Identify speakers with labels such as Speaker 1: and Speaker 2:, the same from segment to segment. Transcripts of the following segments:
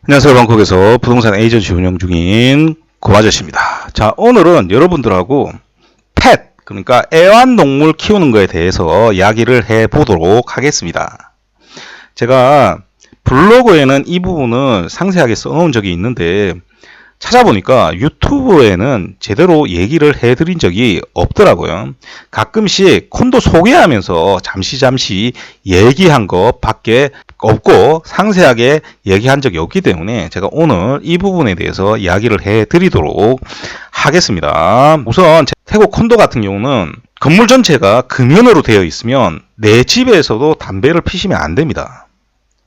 Speaker 1: 안녕하세요. 방콕에서 부동산 에이전시 운영 중인 고아저씨입니다. 자, 오늘은 여러분들하고 펫, 그러니까 애완동물 키우는 거에 대해서 이야기를 해보도록 하겠습니다. 제가 블로그에는 이 부분을 상세하게 써놓은 적이 있는데 찾아보니까 유튜브에는 제대로 얘기를 해드린 적이 없더라고요. 가끔씩 콘도 소개하면서 잠시 얘기한 것 밖에 없고 상세하게 얘기한 적이 없기 때문에 제가 오늘 이 부분에 대해서 이야기를 해드리도록 하겠습니다. 우선 태국 콘도 같은 경우는 건물 전체가 금연으로 되어 있으면 내 집에서도 담배를 피시면 안 됩니다.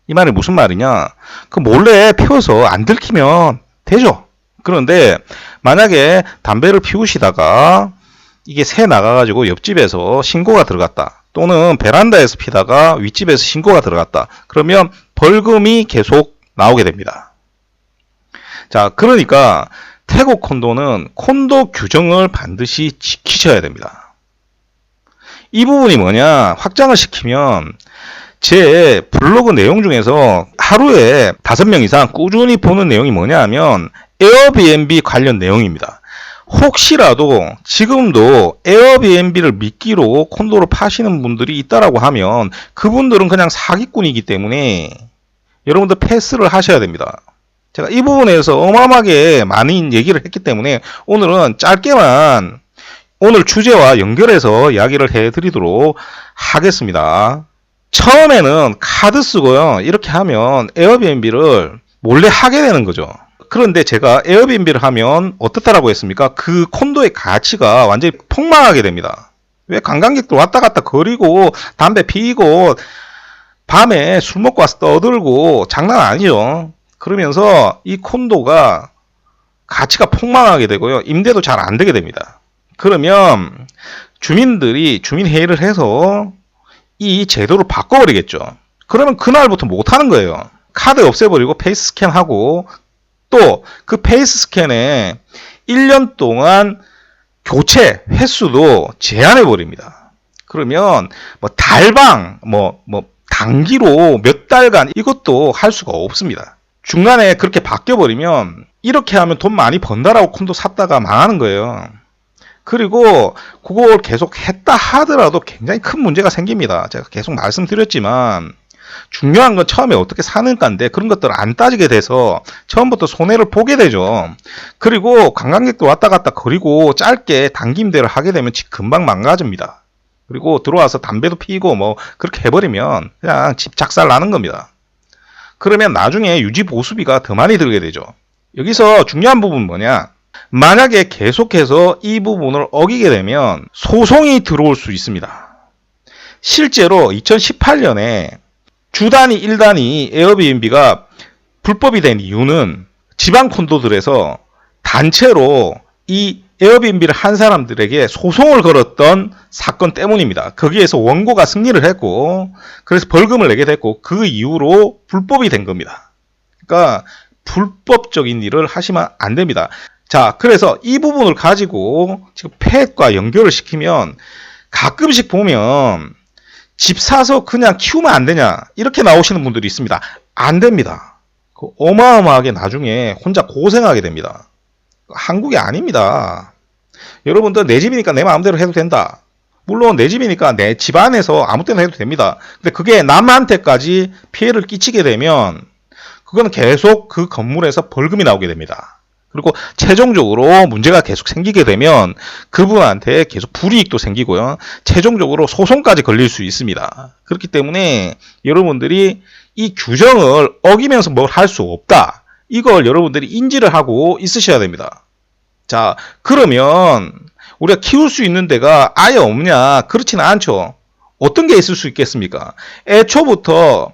Speaker 1: 이 말이 무슨 말이냐? 그 몰래 피워서 안 들키면 되죠. 그런데 만약에 담배를 피우시다가 이게 새 나가가지고 옆집에서 신고가 들어갔다. 또는 베란다에서 피다가 윗집에서 신고가 들어갔다. 그러면 벌금이 계속 나오게 됩니다. 자, 그러니까 태국 콘도는 콘도 규정을 반드시 지키셔야 됩니다. 이 부분이 뭐냐? 확장을 시키면 제 블로그 내용 중에서 하루에 5명 이상 꾸준히 보는 내용이 뭐냐 하면 에어비앤비 관련 내용입니다. 혹시라도 지금도 에어비앤비를 미끼로 콘도를 파시는 분들이 있다라고 하면 그분들은 그냥 사기꾼이기 때문에 여러분들 패스를 하셔야 됩니다. 제가 이 부분에서 어마어마하게 많은 얘기를 했기 때문에 오늘은 짧게만 오늘 주제와 연결해서 이야기를 해드리도록 하겠습니다. 처음에는 카드 쓰고요. 이렇게 하면 에어비앤비를 몰래 하게 되는 거죠. 그런데 제가 에어비앤비를 하면 어떻다라고 했습니까? 그 콘도의 가치가 완전히 폭망하게 됩니다. 왜 관광객들 왔다 갔다 거리고 담배 피고 밤에 술 먹고 와서 떠들고 장난 아니죠. 그러면서 이 콘도가 가치가 폭망하게 되고요. 임대도 잘 안 되게 됩니다. 그러면 주민들이 주민회의를 해서 이 제도를 바꿔버리겠죠. 그러면 그날부터 못하는 거예요. 카드 없애버리고 페이스 스캔하고 또 그 페이스 스캔에 1년 동안 교체 횟수도 제한해 버립니다. 그러면 뭐 달방 단기로 몇 달간 이것도 할 수가 없습니다. 중간에 그렇게 바뀌어 버리면 이렇게 하면 돈 많이 번다라고 콘도 샀다가 망하는 거예요. 그리고 그걸 계속 했다 하더라도 굉장히 큰 문제가 생깁니다. 제가 계속 말씀드렸지만 중요한 건 처음에 어떻게 사는가인데 그런 것들을 안 따지게 돼서 처음부터 손해를 보게 되죠. 그리고 관광객도 왔다 갔다 거리고 짧게 단기 임대를 하게 되면 집 금방 망가집니다. 그리고 들어와서 담배도 피고 뭐 그렇게 해버리면 그냥 집 작살 나는 겁니다. 그러면 나중에 유지 보수비가 더 많이 들게 되죠. 여기서 중요한 부분은 뭐냐? 만약에 계속해서 이 부분을 어기게 되면 소송이 들어올 수 있습니다. 실제로 2018년에 주 단위 1단위 에어비앤비가 불법이 된 이유는 지방 콘도들에서 단체로 이 에어비앤비를 한 사람들에게 소송을 걸었던 사건 때문입니다. 거기에서 원고가 승리를 했고 그래서 벌금을 내게 됐고 그 이후로 불법이 된 겁니다. 그러니까 불법적인 일을 하시면 안 됩니다. 자, 그래서 이 부분을 가지고 지금 펫과 연결을 시키면 가끔씩 보면 집 사서 그냥 키우면 안 되냐 이렇게 나오시는 분들이 있습니다. 안 됩니다. 어마어마하게 나중에 혼자 고생하게 됩니다. 한국이 아닙니다. 여러분들 내 집이니까 내 마음대로 해도 된다. 물론 내 집이니까 내 집 안에서 아무 때나 해도 됩니다. 근데 그게 남한테까지 피해를 끼치게 되면 그건 계속 그 건물에서 벌금이 나오게 됩니다. 그리고 최종적으로 문제가 계속 생기게 되면 그분한테 계속 불이익도 생기고요. 최종적으로 소송까지 걸릴 수 있습니다. 그렇기 때문에 여러분들이 이 규정을 어기면서 뭘 할 수 없다. 이걸 여러분들이 인지를 하고 있으셔야 됩니다. 자, 그러면 우리가 키울 수 있는 데가 아예 없냐? 그렇지는 않죠. 어떤 게 있을 수 있겠습니까? 애초부터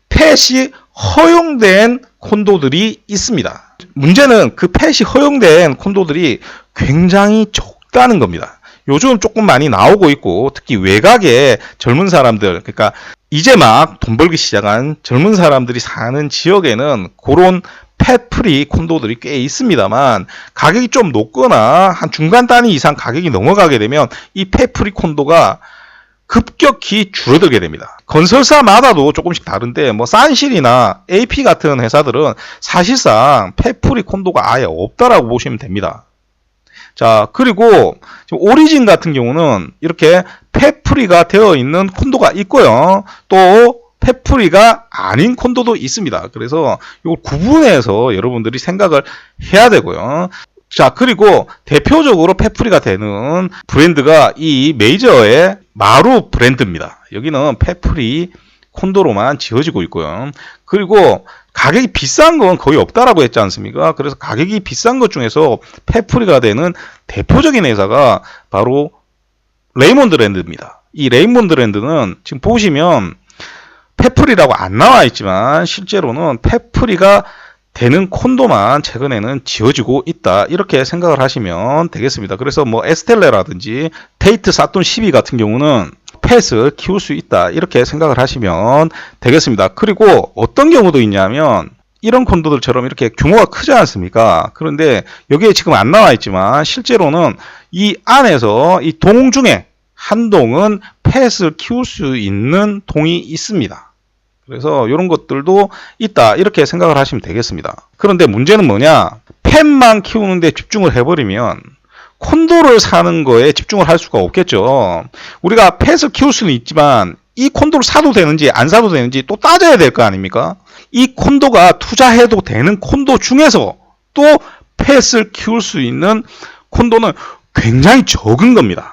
Speaker 1: 펫이 허용된 콘도들이 있습니다. 문제는 그 펫이 허용된 콘도들이 굉장히 적다는 겁니다. 요즘 조금 많이 나오고 있고 특히 외곽에 젊은 사람들, 그러니까 이제 막 돈 벌기 시작한 젊은 사람들이 사는 지역에는 그런 펫 프리 콘도들이 꽤 있습니다만 가격이 좀 높거나 한 중간 단위 이상 가격이 넘어가게 되면 이 펫 프리 콘도가 급격히 줄어들게 됩니다. 건설사마다도 조금씩 다른데 뭐 산실이나 AP 같은 회사들은 사실상 펫프리 콘도가 아예 없다라고 보시면 됩니다. 자, 그리고 지금 오리진 같은 경우는 이렇게 펫프리가 되어 있는 콘도가 있고요. 또 펫프리가 아닌 콘도도 있습니다. 그래서 이걸 구분해서 여러분들이 생각을 해야 되고요. 자, 그리고 대표적으로 펫프리가 되는 브랜드가 이 메이저의 마루 브랜드입니다. 여기는 펫프리 콘도로만 지어지고 있고요. 그리고 가격이 비싼 건 거의 없다라고 했지 않습니까? 그래서 가격이 비싼 것 중에서 펫프리가 되는 대표적인 회사가 바로 레이몬드 랜드입니다. 이 레이몬드 랜드는 지금 보시면 펫프리라고 안 나와 있지만 실제로는 펫프리가 되는 콘도만 최근에는 지어지고 있다, 이렇게 생각을 하시면 되겠습니다. 그래서 뭐 에스텔레라든지 테이트 사돈 12 같은 경우는 펫을 키울 수 있다, 이렇게 생각을 하시면 되겠습니다. 그리고 어떤 경우도 있냐면 이런 콘도들처럼 이렇게 규모가 크지 않습니까? 그런데 여기에 지금 안 나와 있지만 실제로는 이 안에서 이 동 중에 한 동은 펫을 키울 수 있는 동이 있습니다. 그래서 이런 것들도 있다, 이렇게 생각을 하시면 되겠습니다. 그런데 문제는 뭐냐? 펫만 키우는데 집중을 해버리면 콘도를 사는 거에 집중을 할 수가 없겠죠. 우리가 펫을 키울 수는 있지만 이 콘도를 사도 되는지 안 사도 되는지 또 따져야 될 거 아닙니까? 이 콘도가 투자해도 되는 콘도 중에서 또 펫을 키울 수 있는 콘도는 굉장히 적은 겁니다.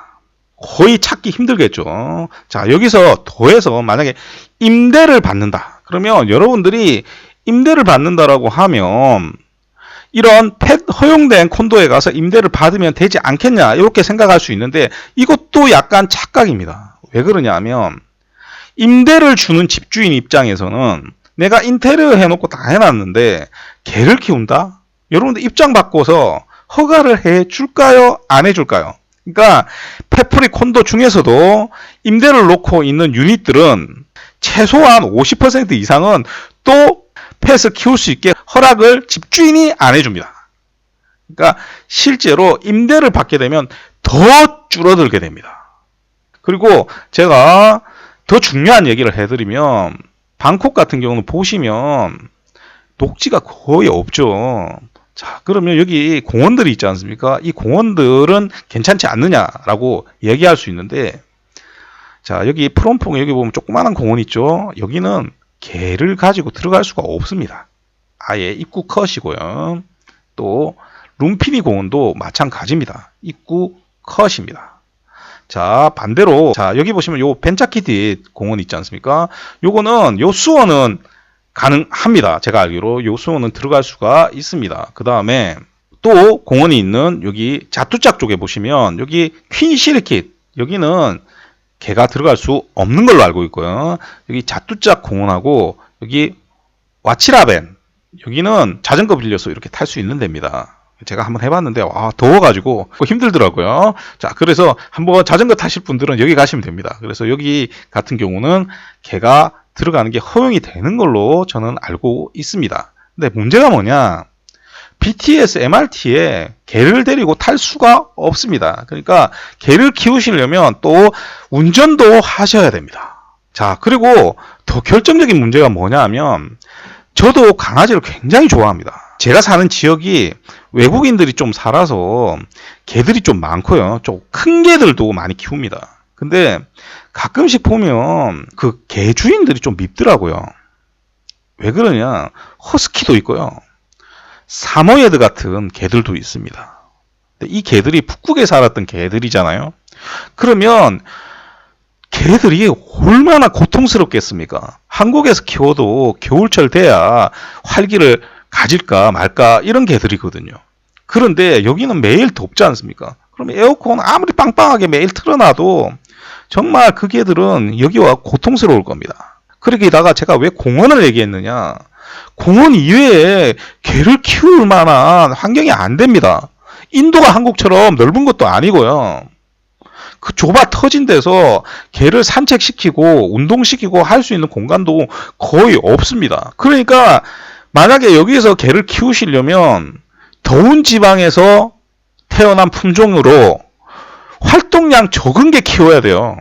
Speaker 1: 거의 찾기 힘들겠죠. 자, 여기서 더해서 만약에 임대를 받는다. 그러면 여러분들이 임대를 받는다라고 하면 이런 펫 허용된 콘도에 가서 임대를 받으면 되지 않겠냐, 이렇게 생각할 수 있는데 이것도 약간 착각입니다. 왜 그러냐 하면 임대를 주는 집주인 입장에서는 내가 인테리어 해놓고 다 해놨는데 개를 키운다? 여러분들 입장 바꿔서 허가를 해줄까요? 안 해줄까요? 그러니까 펫프리 콘도 중에서도 임대를 놓고 있는 유닛들은 최소한 50% 이상은 또 펫을 키울 수 있게 허락을 집주인이 안 해줍니다. 그러니까 실제로 임대를 받게 되면 더 줄어들게 됩니다. 그리고 제가 더 중요한 얘기를 해드리면 방콕 같은 경우는 보시면 녹지가 거의 없죠. 자, 그러면 여기 공원들이 있지 않습니까? 이 공원들은 괜찮지 않느냐라고 얘기할 수 있는데, 자, 여기 프롬퐁에 여기 보면 조그마한 공원 있죠? 여기는 개를 가지고 들어갈 수가 없습니다. 아예 입구 컷이고요. 또 룸피니 공원도 마찬가지입니다. 입구 컷입니다. 자, 반대로 자, 여기 보시면 요 벤차키디 공원 있지 않습니까? 요거는 요 수원은 가능합니다. 제가 알기로 요 수원은 들어갈 수가 있습니다. 그 다음에 또 공원이 있는 여기 자투짝 쪽에 보시면 여기 퀸시리킷, 여기는 개가 들어갈 수 없는 걸로 알고 있고요. 여기 자투짝 공원하고 여기 와치라벤, 여기는 자전거 빌려서 이렇게 탈 수 있는 데입니다. 제가 한번 해봤는데 와, 더워가지고 힘들더라고요. 자, 그래서 한번 자전거 타실 분들은 여기 가시면 됩니다. 그래서 여기 같은 경우는 개가 들어가는 게 허용이 되는 걸로 저는 알고 있습니다. 근데 문제가 뭐냐? BTS MRT에 개를 데리고 탈 수가 없습니다. 그러니까 개를 키우시려면 또 운전도 하셔야 됩니다. 자, 그리고 더 결정적인 문제가 뭐냐 하면 저도 강아지를 굉장히 좋아합니다. 제가 사는 지역이 외국인들이 좀 살아서 개들이 좀 많고요. 좀 큰 개들도 많이 키웁니다. 근데 가끔씩 보면 그 개 주인들이 좀 밉더라고요. 왜 그러냐? 허스키도 있고요. 사모예드 같은 개들도 있습니다. 이 개들이 북극에 살았던 개들이잖아요. 그러면 개들이 얼마나 고통스럽겠습니까? 한국에서 키워도 겨울철 돼야 활기를 가질까 말까 이런 개들이거든요. 그런데 여기는 매일 덥지 않습니까? 그러면 에어컨 아무리 빵빵하게 매일 틀어놔도 정말 그 개들은 여기와 고통스러울 겁니다. 그러기다가 제가 왜 공원을 얘기했느냐? 공원 이외에 개를 키울 만한 환경이 안 됩니다. 인도가 한국처럼 넓은 것도 아니고요. 그 좁아 터진 데서 개를 산책시키고 운동시키고 할 수 있는 공간도 거의 없습니다. 그러니까 만약에 여기서 개를 키우시려면 더운 지방에서 태어난 품종으로 활동량 적은 게 키워야 돼요.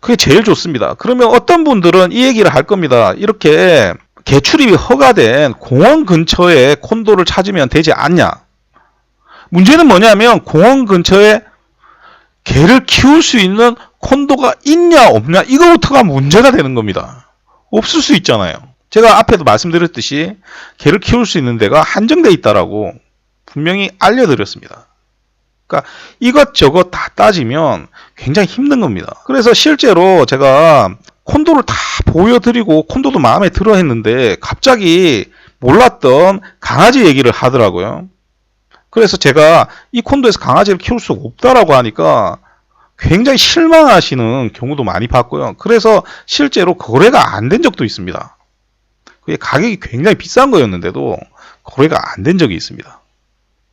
Speaker 1: 그게 제일 좋습니다. 그러면 어떤 분들은 이 얘기를 할 겁니다. 이렇게 개출입이 허가된 공원 근처에 콘도를 찾으면 되지 않냐. 문제는 뭐냐면 공원 근처에 개를 키울 수 있는 콘도가 있냐 없냐 이거부터가 문제가 되는 겁니다. 없을 수 있잖아요. 제가 앞에도 말씀드렸듯이 개를 키울 수 있는 데가 한정돼 있다라고 분명히 알려드렸습니다. 그러니까 이것저것 다 따지면 굉장히 힘든 겁니다. 그래서 실제로 제가 콘도를 다 보여드리고 콘도도 마음에 들어 했는데 갑자기 몰랐던 강아지 얘기를 하더라고요. 그래서 제가 이 콘도에서 강아지를 키울 수가 없다라고 하니까 굉장히 실망하시는 경우도 많이 봤고요. 그래서 실제로 거래가 안 된 적도 있습니다. 그게 가격이 굉장히 비싼 거였는데도 거래가 안 된 적이 있습니다.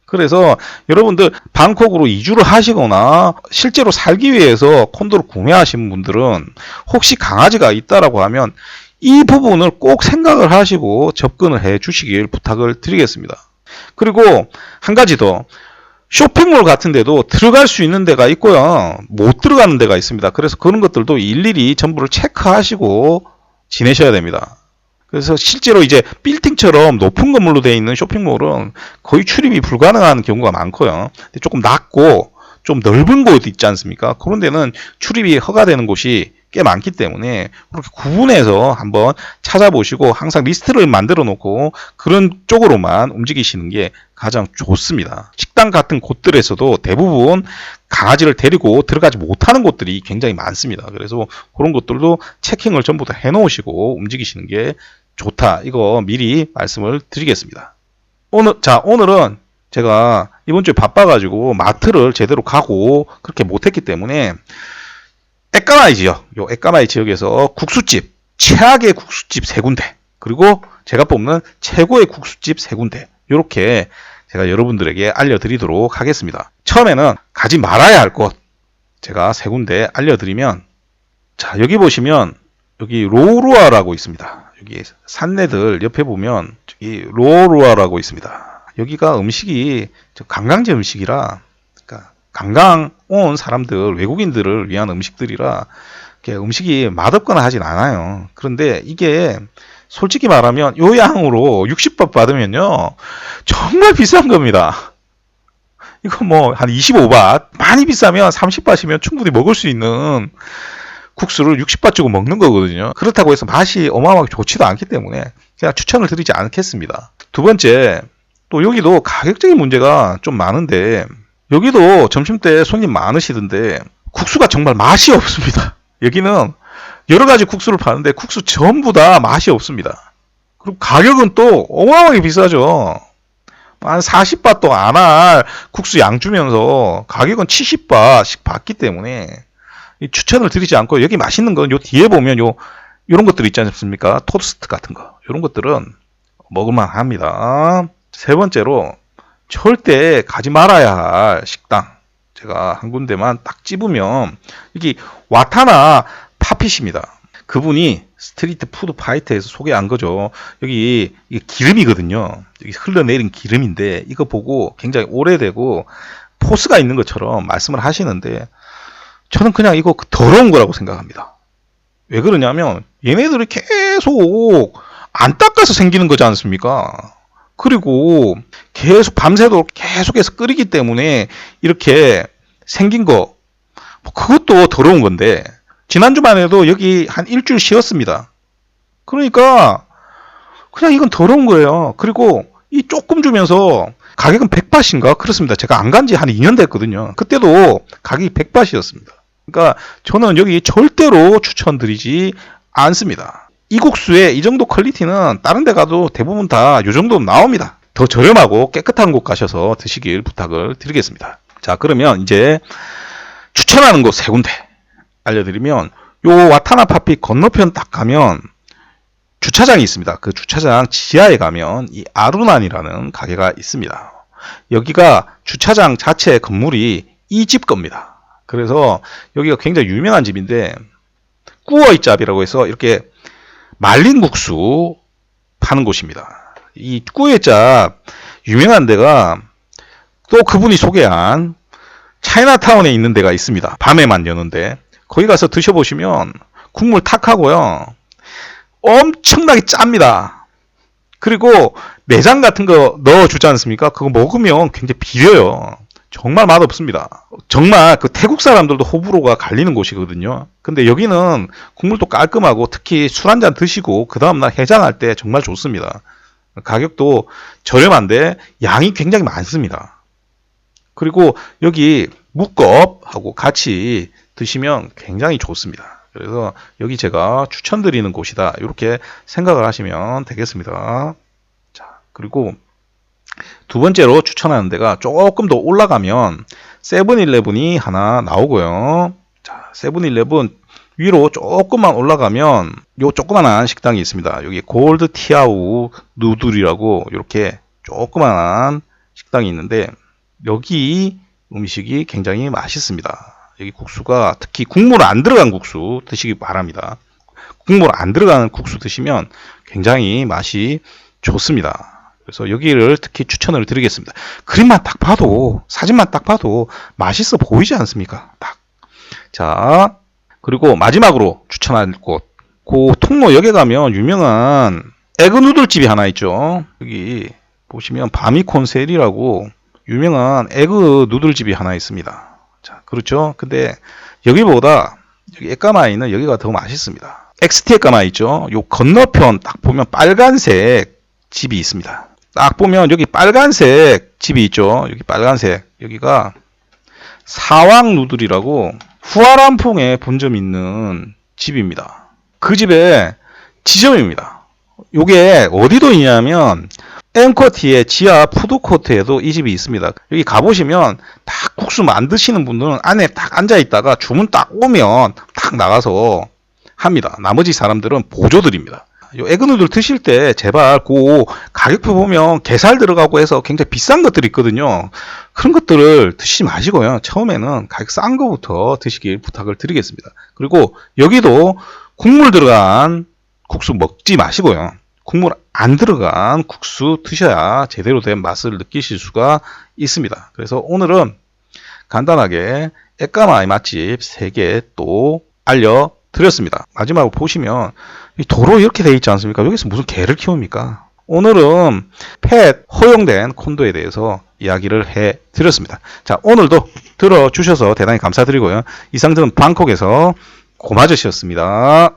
Speaker 1: 그래서 여러분들 방콕으로 이주를 하시거나 실제로 살기 위해서 콘도를 구매하시는 분들은 혹시 강아지가 있다라고 하면 이 부분을 꼭 생각을 하시고 접근을 해 주시길 부탁을 드리겠습니다. 그리고 한 가지 더, 쇼핑몰 같은 데도 들어갈 수 있는 데가 있고요, 못 들어가는 데가 있습니다. 그래서 그런 것들도 일일이 전부를 체크하시고 지내셔야 됩니다. 그래서 실제로 이제 빌딩처럼 높은 건물로 되어 있는 쇼핑몰은 거의 출입이 불가능한 경우가 많고요. 근데 조금 낮고 좀 넓은 곳 있지 않습니까? 그런 데는 출입이 허가되는 곳이 꽤 많기 때문에 그렇게 구분해서 한번 찾아보시고 항상 리스트를 만들어 놓고 그런 쪽으로만 움직이시는 게 가장 좋습니다. 식당 같은 곳들에서도 대부분 강아지를 데리고 들어가지 못하는 곳들이 굉장히 많습니다. 그래서 그런 것들도 체킹을 전부 다 해 놓으시고 움직이시는 게 좋다. 이거 미리 말씀을 드리겠습니다. 오늘은 제가 이번 주에 바빠가지고 마트를 제대로 가고 그렇게 못했기 때문에 에까마이 지역, 요 에까마이 지역에서 국수집, 최악의 국수집 3군데, 그리고 제가 뽑는 최고의 국수집 3군데, 이렇게 제가 여러분들에게 알려드리도록 하겠습니다. 처음에는 가지 말아야 할 곳, 제가 3군데 알려드리면, 자, 여기 보시면, 여기 로루아라고 있습니다. 여기 산내들 옆에 보면, 여기 로루아라고 있습니다. 여기가 음식이 관광지 음식이라, 그러니까 관광 온 사람들, 외국인들을 위한 음식들이라 음식이 맛없거나 하진 않아요. 그런데 이게 솔직히 말하면 요 양으로 60바 받으면요 정말 비싼 겁니다. 이거 뭐 한 25바, 많이 비싸면 30바시면 충분히 먹을 수 있는 국수를 60바 주고 먹는 거거든요. 그렇다고 해서 맛이 어마어마하게 좋지도 않기 때문에 제가 추천을 드리지 않겠습니다. 두 번째, 또 여기도 가격적인 문제가 좀 많은데, 여기도 점심때 손님 많으시던데 국수가 정말 맛이 없습니다. 여기는 여러 가지 국수를 파는데 국수 전부 다 맛이 없습니다. 그리고 가격은 또 어마어마하게 비싸죠. 한 40바도 안 할 국수 양 주면서 가격은 70바씩 받기 때문에 추천을 드리지 않고, 여기 맛있는 건 요 뒤에 보면 요런 것들 있지 않습니까? 토스트 같은 거. 요런 것들은 먹을만 합니다. 세 번째로, 절대 가지 말아야 할 식당, 제가 한 군데만 딱 집으면 여기 와타나 파핏입니다. 그분이 스트리트 푸드 파이터에서 소개한 거죠. 여기 이게 기름이거든요. 여기 흘러내린 기름인데 이거 보고 굉장히 오래되고 포스가 있는 것처럼 말씀을 하시는데, 저는 그냥 이거 더러운 거라고 생각합니다. 왜 그러냐면 얘네들이 계속 안 닦아서 생기는 거지 않습니까? 그리고 계속 밤새도록 계속해서 끓이기 때문에 이렇게 생긴 거, 그것도 더러운 건데, 지난주만 해도 여기 한 일주일 쉬었습니다. 그러니까 그냥 이건 더러운 거예요. 그리고 이 조금 주면서 가격은 100바트인가 그렇습니다. 제가 안 간 지 한 2년 됐거든요. 그때도 가격이 100바트였습니다. 그러니까 저는 여기 절대로 추천드리지 않습니다. 이 국수의 이 정도 퀄리티는 다른 데 가도 대부분 다 이 정도 나옵니다. 더 저렴하고 깨끗한 곳 가셔서 드시길 부탁을 드리겠습니다. 자, 그러면 이제 추천하는 곳 3군데 알려드리면, 요 와타나파피 건너편 딱 가면 주차장이 있습니다. 그 주차장 지하에 가면 이 아루난이라는 가게가 있습니다. 여기가 주차장 자체 건물이 이 집 겁니다. 그래서 여기가 굉장히 유명한 집인데, 꾸어이짭이라고 해서 이렇게 말린 국수 파는 곳입니다. 이 꾸어이짭 유명한 데가 또 그분이 소개한 차이나타운에 있는 데가 있습니다. 밤에만 여는데 거기 가서 드셔보시면 국물 탁하고요. 엄청나게 짭니다. 그리고 내장 같은 거 넣어주지 않습니까? 그거 먹으면 굉장히 비려요. 정말 맛없습니다. 정말 그 태국 사람들도 호불호가 갈리는 곳이거든요. 근데 여기는 국물도 깔끔하고 특히 술 한잔 드시고 그 다음날 해장할 때 정말 좋습니다. 가격도 저렴한데 양이 굉장히 많습니다. 그리고 여기 묵겁하고 같이 드시면 굉장히 좋습니다. 그래서 여기 제가 추천드리는 곳이다. 이렇게 생각을 하시면 되겠습니다. 자, 그리고 두 번째로 추천하는 데가 조금 더 올라가면 세븐일레븐이 하나 나오고요. 자, 세븐일레븐 위로 조금만 올라가면 요 조그만한 식당이 있습니다. 여기 골드 티아우 누들이라고 이렇게 조그만한 식당이 있는데 여기 음식이 굉장히 맛있습니다. 여기 국수가 특히 국물 안 들어간 국수 드시기 바랍니다. 국물 안 들어가는 국수 드시면 굉장히 맛이 좋습니다. 그래서 여기를 특히 추천을 드리겠습니다. 그림만 딱 봐도, 사진만 딱 봐도 맛있어 보이지 않습니까? 딱. 자, 그리고 마지막으로 추천할 곳. 그 통로역에 가면 유명한 에그 누들집이 하나 있죠. 여기 보시면 바미콘셀이라고 유명한 에그 누들집이 하나 있습니다. 자, 그렇죠. 근데 여기보다 여기 에까마이는 여기가 더 맛있습니다. XT 에까마이 있죠. 요 건너편 딱 보면 빨간색 집이 있습니다. 딱 보면 여기 빨간색 집이 있죠. 여기 빨간색. 여기가 사왕 누들이라고 후아람퐁에 본점이 있는 집입니다. 그 집의 지점입니다. 요게 어디도 있냐면 엠커티의 지하 푸드코트에도 이 집이 있습니다. 여기 가보시면 딱 국수 만드시는 분들은 안에 딱 앉아있다가 주문 딱 오면 딱 나가서 합니다. 나머지 사람들은 보조드립니다. 요 에그누들 드실 때 제발 그 가격표 보면 게살 들어가고 해서 굉장히 비싼 것들이 있거든요. 그런 것들을 드시지 마시고요. 처음에는 가격 싼 거부터 드시길 부탁을 드리겠습니다. 그리고 여기도 국물 들어간 국수 먹지 마시고요. 국물 안 들어간 국수 드셔야 제대로 된 맛을 느끼실 수가 있습니다. 그래서 오늘은 간단하게 에까마이 맛집 3개 또 알려드렸습니다. 마지막으로 보시면 이 도로 이렇게 돼 있지 않습니까? 여기서 무슨 개를 키웁니까? 오늘은 펫 허용된 콘도에 대해서 이야기를 해드렸습니다. 자, 오늘도 들어주셔서 대단히 감사드리고요. 이상 저는 방콕에서 고마저씨였습니다.